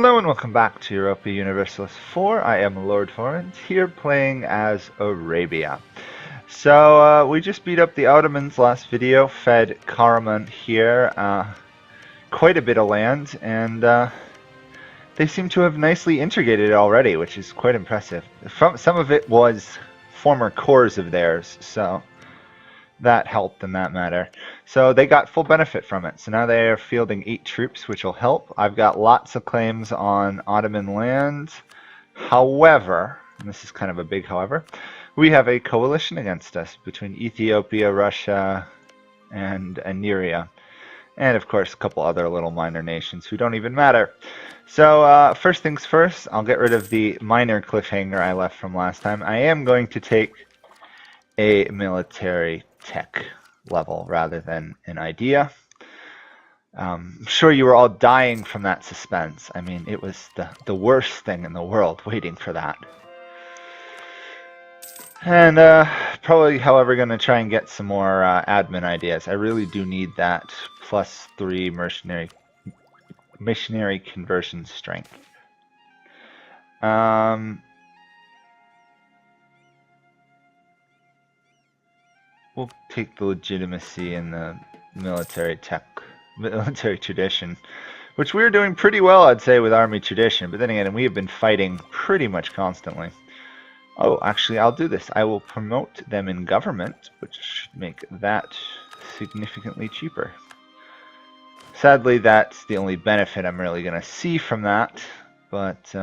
Hello and welcome back to Europa Universalis 4. I am Lord Forwind, here playing as Arabia. So we just beat up the Ottomans last video, fed Karaman here quite a bit of land, and they seem to have nicely integrated it already, which is quite impressive. Some of it was former cores of theirs, so that helped in that matter. So they got full benefit from it. So now they are fielding 8 troops, which will help. I've got lots of claims on Ottoman land. However, and this is kind of a big however, we have a coalition against us between Ethiopia, Russia, and Aniria. And of course, a couple other little minor nations who don't even matter. So first things first, I'll get rid of the minor cliffhanger I left from last time. I am going to take a military tech level rather than an idea. I'm sure you were all dying from that suspense. I mean, it was the worst thing in the world waiting for that. And probably, however, going to try and get some more admin ideas. I really do need that +3 missionary conversion strength. We'll take the legitimacy and the military tradition, which we're doing pretty well, I'd say, with army tradition. But then again, we have been fighting pretty much constantly. Oh, actually, I'll do this. I will promote them in government, which should make that significantly cheaper. Sadly, that's the only benefit I'm really going to see from that, but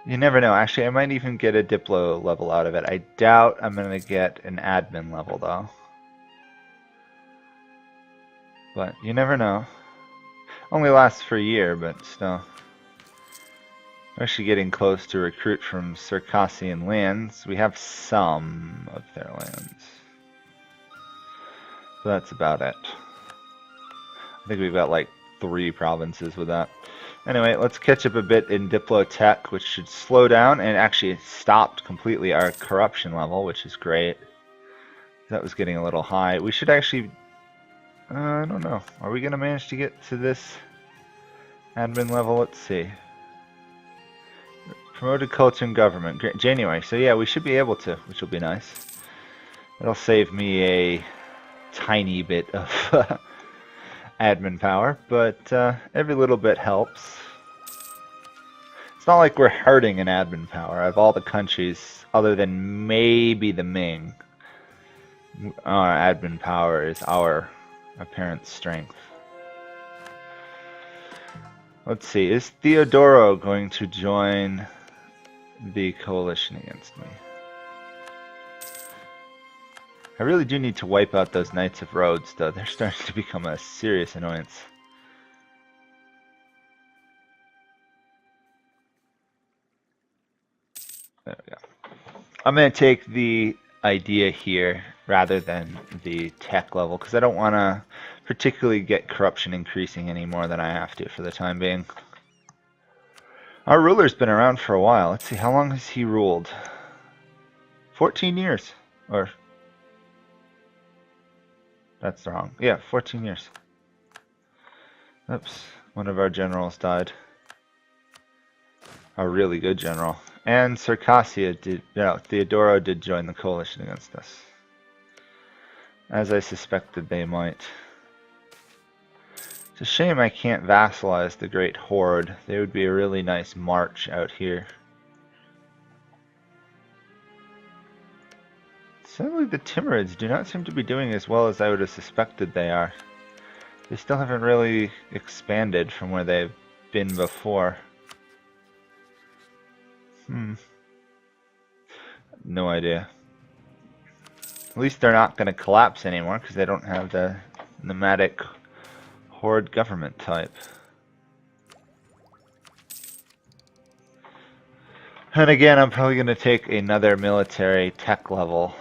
you never know. Actually, I might even get a Diplo level out of it. I doubt I'm going to get an admin level, though. But you never know. Only lasts for a year, but still. We're actually getting close to recruit from Circassian lands. We have some of their lands. So that's about it. I think we've got like 3 provinces with that. Anyway, let's catch up a bit in Diplotech, which should slow down, and actually it stopped completely our corruption level, which is great. That was getting a little high. We should actually, I don't know, are we going to manage to get to this admin level? Let's see. Promoted culture and government, January, so yeah, we should be able to, which will be nice. It'll save me a tiny bit of admin power, but every little bit helps. It's not like we're hurting in admin power. Of all the countries, other than maybe the Ming, our admin power is our apparent strength. Let's see, is Theodoro going to join the coalition against me? I really do need to wipe out those Knights of Rhodes, though. They're starting to become a serious annoyance. There we go. I'm going to take the idea here rather than the tech level, because I don't want to particularly get corruption increasing any more than I have to for the time being. Our ruler's been around for a while. Let's see, how long has he ruled? 14 years. Or... that's wrong. Yeah, 14 years. Oops, one of our generals died. A really good general. And Circassia did, no, Theodoro did join the coalition against us. As I suspected they might. It's a shame I can't vassalize the Great Horde. They would be a really nice march out here. Sadly, the Timurids do not seem to be doing as well as I would have suspected they are. They still haven't really expanded from where they've been before. No idea. At least they're not going to collapse anymore because they don't have the nomadic horde government type. And again, I'm probably going to take another military tech level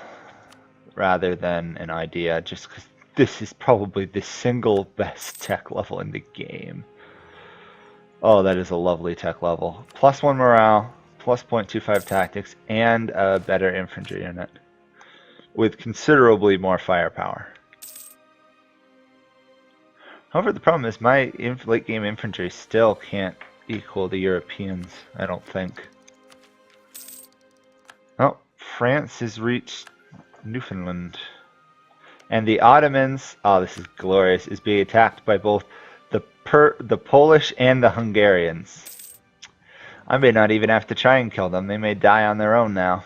rather than an idea, just because this is probably the single best tech level in the game. Oh, that is a lovely tech level. +1 morale, +0.25 tactics, and a better infantry unit with considerably more firepower. However, the problem is my late game infantry still can't equal the Europeans, I don't think. Oh, France has reached Newfoundland. And the Ottomans, oh this is glorious, is being attacked by both the Polish and the Hungarians. I may not even have to try and kill them, they may die on their own now.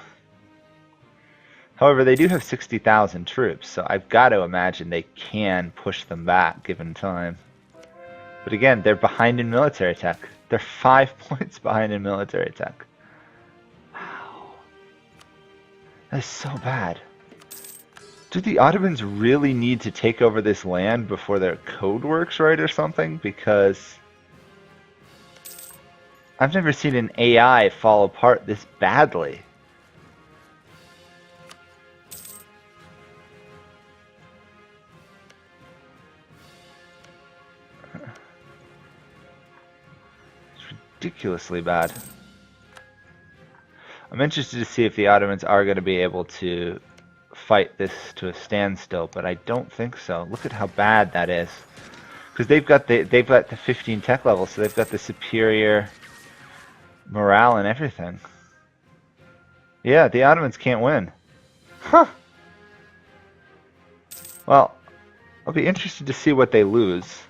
However, they do have 60,000 troops, so I've got to imagine they can push them back given time. But again, they're behind in military tech. They're 5 points behind in military tech. Wow. That's so bad. Do the Ottomans really need to take over this land before their code works right or something? Because I've never seen an AI fall apart this badly. Ridiculously bad. I'm interested to see if the Ottomans are going to be able to fight this to a standstill, but I don't think so. Look at how bad that is, because they've got the 15 tech level, so they've got the superior morale and everything. Yeah, the Ottomans can't win. Huh. Well, I'll be interested to see what they lose.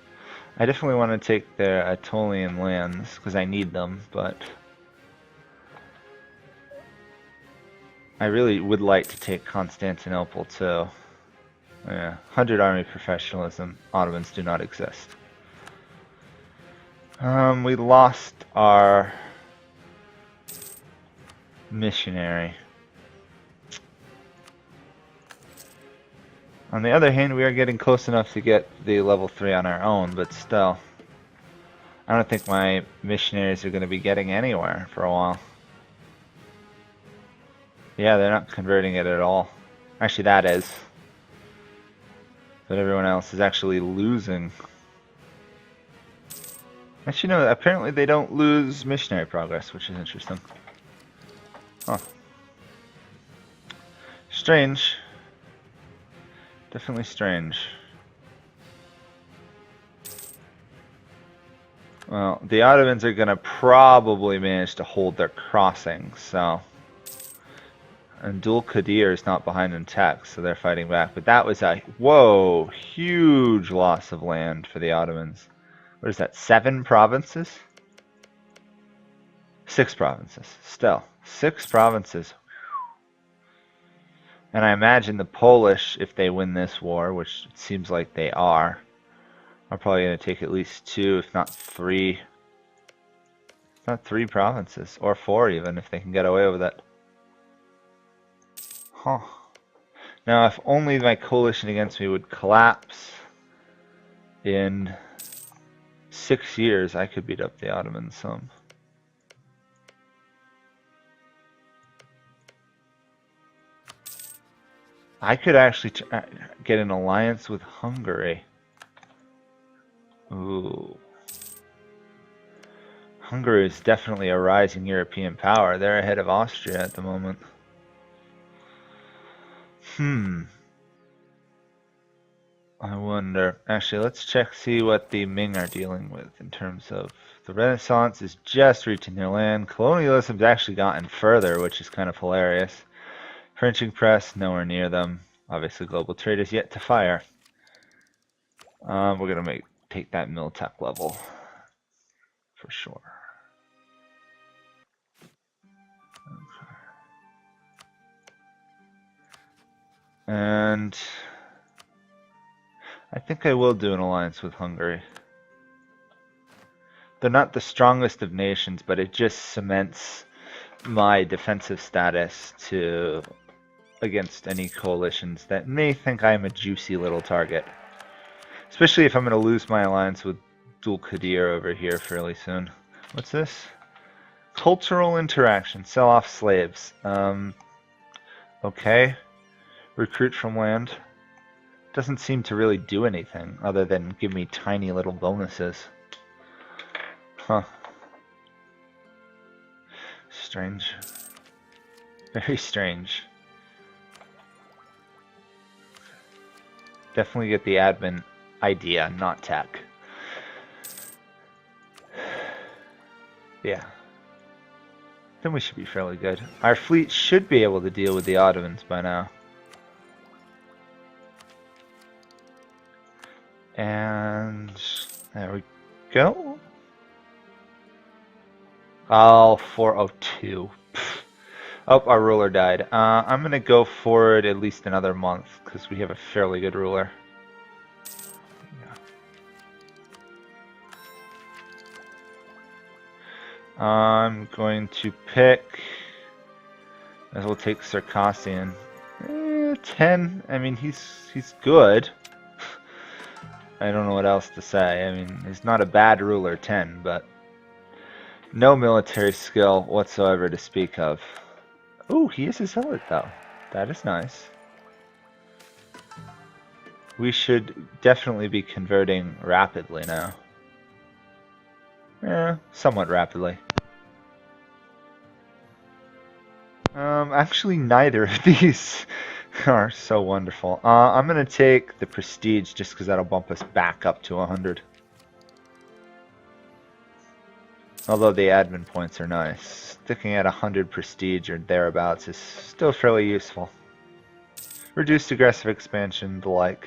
I definitely want to take their Aetolian lands, because I need them, but I really would like to take Constantinople too. Yeah, 100 army professionalism. Ottomans do not exist. We lost our missionary. On the other hand, we are getting close enough to get the level 3 on our own, but still. I don't think my missionaries are going to be getting anywhere for a while. Yeah, they're not converting it at all. Actually, that is. But everyone else is actually losing. Actually, no, apparently they don't lose missionary progress, which is interesting. Huh. Strange. Definitely strange. Well, the Ottomans are going to probably manage to hold their crossing, so... And Dul Qadir is not behind in tech, so they're fighting back. But that was a, whoa, huge loss of land for the Ottomans. What is that, 7 provinces? 6 provinces, still. 6 provinces. And I imagine the Polish, if they win this war, which it seems like they are probably going to take at least 2, if not 3. If not 3 provinces, or 4 even, if they can get away with it. Huh. Now, if only my coalition against me would collapse in 6 years, I could beat up the Ottomans some. I could actually get an alliance with Hungary. Ooh. Hungary is definitely a rising European power. They're ahead of Austria at the moment. I wonder. Actually, let's check, see what the Ming are dealing with in terms of the Renaissance is just reaching their land. Colonialism's actually gotten further, which is kind of hilarious. Printing press, nowhere near them. Obviously, global trade is yet to fire. We're gonna take that mill tech level for sure. Okay. And I think I will do an alliance with Hungary. They're not the strongest of nations, but it just cements my defensive status against any coalitions that may think I'm a juicy little target. Especially if I'm going to lose my alliance with Dul Qadir over here fairly soon. What's this? Cultural interaction. Sell off slaves. Okay. Recruit from land. Doesn't seem to really do anything other than give me tiny little bonuses. Huh. Strange. Very strange. Definitely get the admin idea, not tech. Yeah. Then we should be fairly good. Our fleet should be able to deal with the Ottomans by now. And there we go. Oh, 402. Oh, our ruler died. I'm going to go forward at least another month because we have a fairly good ruler. I'm going to pick, as we'll take Circassian. 10. I mean, he's good. I don't know what else to say. I mean, he's not a bad ruler, 10, but no military skill whatsoever to speak of. Oh, he is a zealot, though. That is nice. We should definitely be converting rapidly now. Somewhat rapidly. Actually, neither of these are so wonderful. I'm going to take the prestige just because that'll bump us back up to 100. Although the admin points are nice. Sticking at 100 prestige or thereabouts is still fairly useful. Reduced aggressive expansion, the like.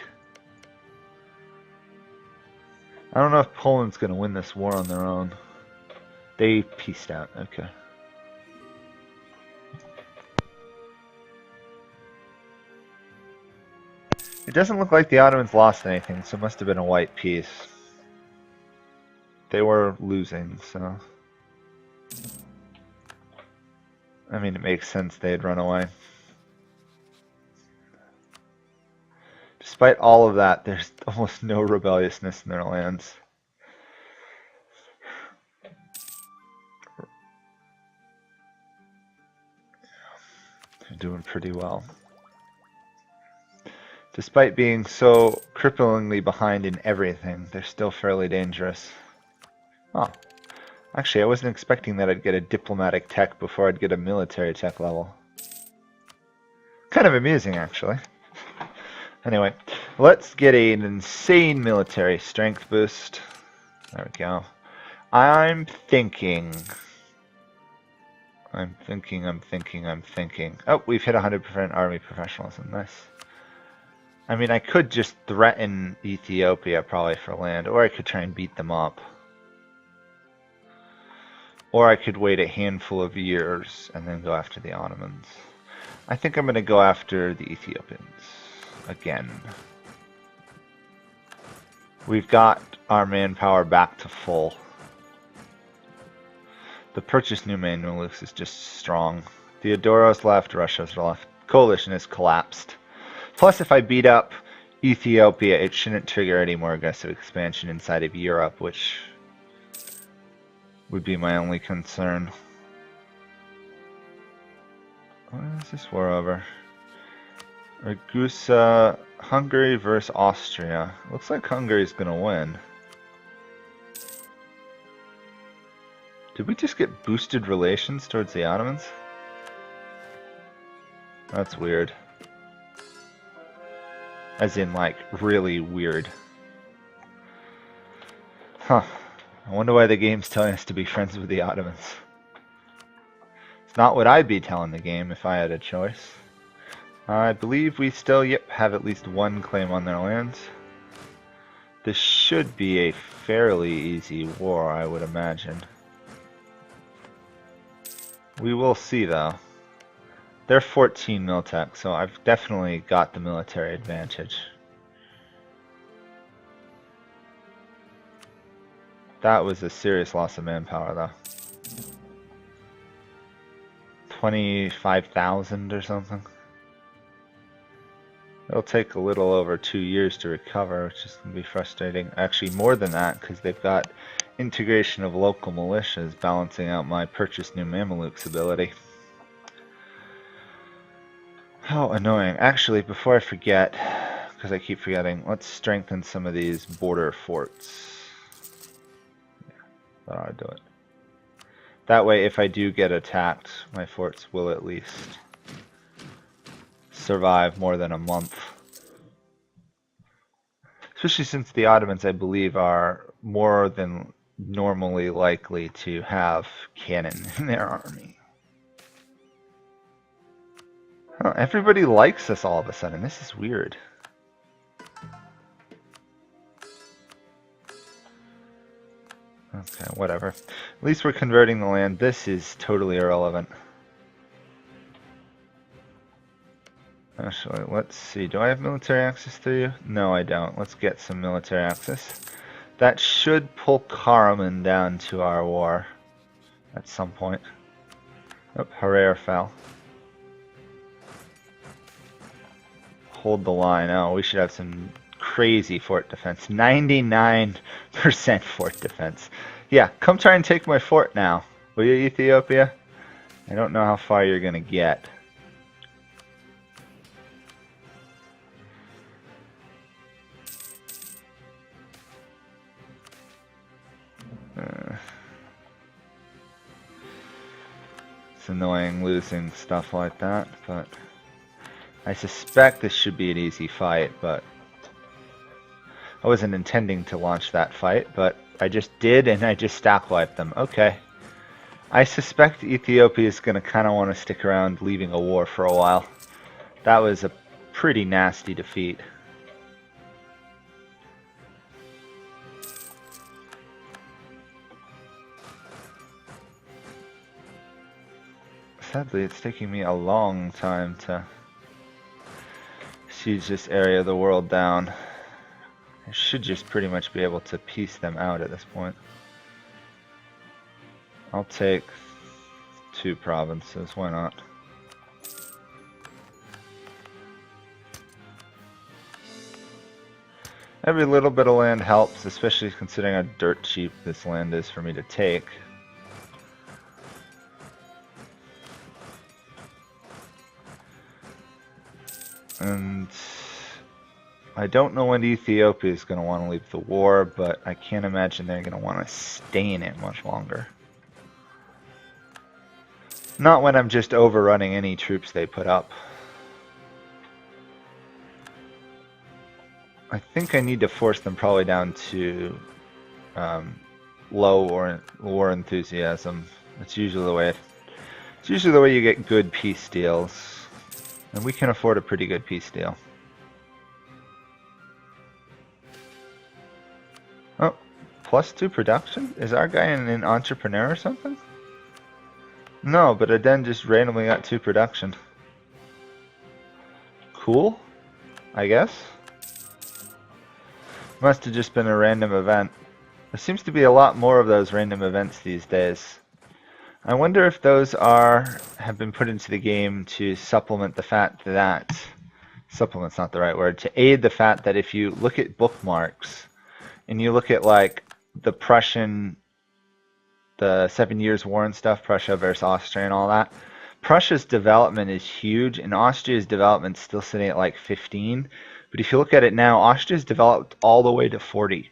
I don't know if Poland's going to win this war on their own. They peaced out, okay. It doesn't look like the Ottomans lost anything, so it must have been a white peace. They were losing, so... I mean, it makes sense they'd run away. Despite all of that, there's almost no rebelliousness in their lands. They're doing pretty well. Despite being so cripplingly behind in everything, they're still fairly dangerous. Oh. Actually, I wasn't expecting that I'd get a diplomatic tech before I'd get a military tech level. Kind of amusing, actually. Anyway, let's get an insane military strength boost. There we go. I'm thinking. Oh, we've hit 100% army professionalism. Nice. I mean, I could just threaten Ethiopia probably for land, or I could try and beat them up. Or I could wait a handful of years and then go after the Ottomans. I think I'm going to go after the Ethiopians again. We've got our manpower back to full. The purchase new Mamluks is just strong. Theodoro's left, Russia's left. Coalition has collapsed. Plus, if I beat up Ethiopia, it shouldn't trigger any more aggressive expansion inside of Europe, which would be my only concern. What is this war over? Ragusa, Hungary versus Austria. Looks like Hungary's gonna win. Did we just get boosted relations towards the Ottomans? That's weird. As in, like, really weird. Huh. I wonder why the game's telling us to be friends with the Ottomans. It's not what I'd be telling the game if I had a choice. I believe we still, have at least one claim on their lands. This should be a fairly easy war, I would imagine. We will see, though. They're 14 Miltech, so I've definitely got the military advantage. That was a serious loss of manpower, though. 25,000 or something. It'll take a little over 2 years to recover, which is going to be frustrating. Actually, more than that, because they've got integration of local militias balancing out my purchase new Mamluks ability. How annoying. Actually, before I forget, because I keep forgetting, let's strengthen some of these border forts. That ought to do it. That way, if I do get attacked, my forts will at least survive more than a month. Especially since the Ottomans, I believe, are more than normally likely to have cannon in their army. Oh, everybody likes us all of a sudden. This is weird. Okay, whatever. At least we're converting the land. This is totally irrelevant. Actually, let's see. Do I have military access to you? No, I don't. Let's get some military access. That should pull Karaman down to our war at some point. Oh, Herrera fell. Hold the line. Oh, we should have some crazy fort defense. 99% fort defense. Yeah, come try and take my fort now. Will you, Ethiopia? I don't know how far you're gonna get. It's annoying losing stuff like that, but I suspect this should be an easy fight, but I wasn't intending to launch that fight, but I just did, and I just stack wiped them. Okay. I suspect Ethiopia is going to kind of want to stick around leaving a war for a while. That was a pretty nasty defeat. Sadly, it's taking me a long time to siege this area of the world down. I should just pretty much be able to piece them out at this point. I'll take 2 provinces, why not? Every little bit of land helps, especially considering how dirt cheap this land is for me to take. And I don't know when Ethiopia is going to want to leave the war, but I can't imagine they're going to want to stay in it much longer. Not when I'm just overrunning any troops they put up. I think I need to force them probably down to low or war enthusiasm. It's usually the way. It's usually the way you get good peace deals. And we can afford a pretty good peace deal. Oh, +2 production? Is our guy an entrepreneur or something? No, but I then just randomly got 2 production. Cool, I guess. Must have just been a random event. There seems to be a lot more of those random events these days. I wonder if those have been put into the game to supplement the fact that supplement's not the right word, to aid the fact that if you look at bookmarks and you look at like the Prussian, the 7 Years' War and stuff, Prussia versus Austria and all that, Prussia's development is huge and Austria's development's still sitting at like 15. But if you look at it now, Austria's developed all the way to 40.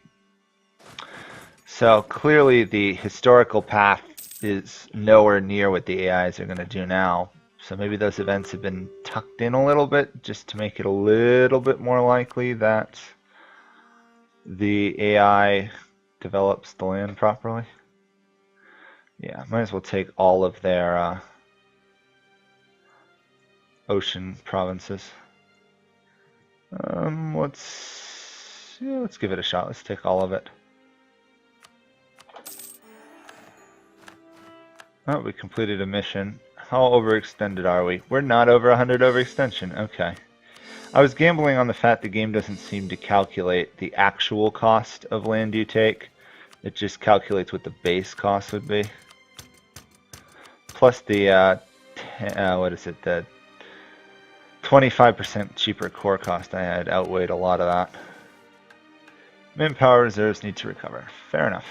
So clearly the historical path is nowhere near what the AIs are going to do now. So maybe those events have been tucked in a little bit just to make it a little bit more likely that the AI develops the land properly. Yeah, might as well take all of their ocean provinces. Let's give it a shot. Let's take all of it. Oh, we completed a mission. How overextended are we? We're not over 100 overextension. Okay. I was gambling on the fact the game doesn't seem to calculate the actual cost of land you take. It just calculates what the base cost would be. Plus the, what is it, the 25% cheaper core cost I had outweighed a lot of that. Manpower reserves need to recover. Fair enough.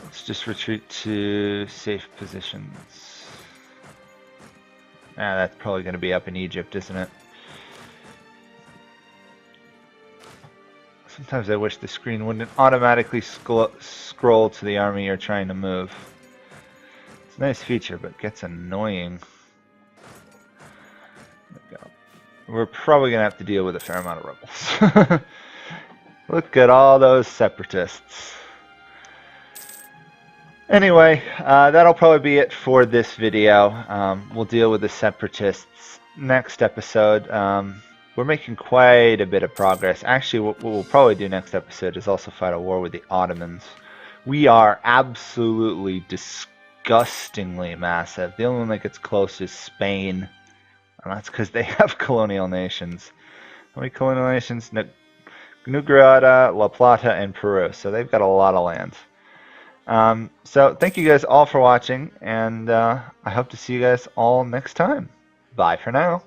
Let's just retreat to safe positions. Ah, that's probably going to be up in Egypt, isn't it? Sometimes I wish the screen wouldn't automatically scroll to the army you're trying to move. It's a nice feature, but it gets annoying. There we go. We're probably going to have to deal with a fair amount of rebels. Look at all those separatists. Anyway, that'll probably be it for this video. We'll deal with the separatists next episode. We're making quite a bit of progress. Actually, what we'll probably do next episode is also fight a war with the Ottomans. We are absolutely disgustingly massive. The only one that gets close is Spain. And that's because they have colonial nations. How many colonial nations? New Granada, La Plata, and Peru. So they've got a lot of land. So thank you guys all for watching, and I hope to see you guys all next time. Bye for now.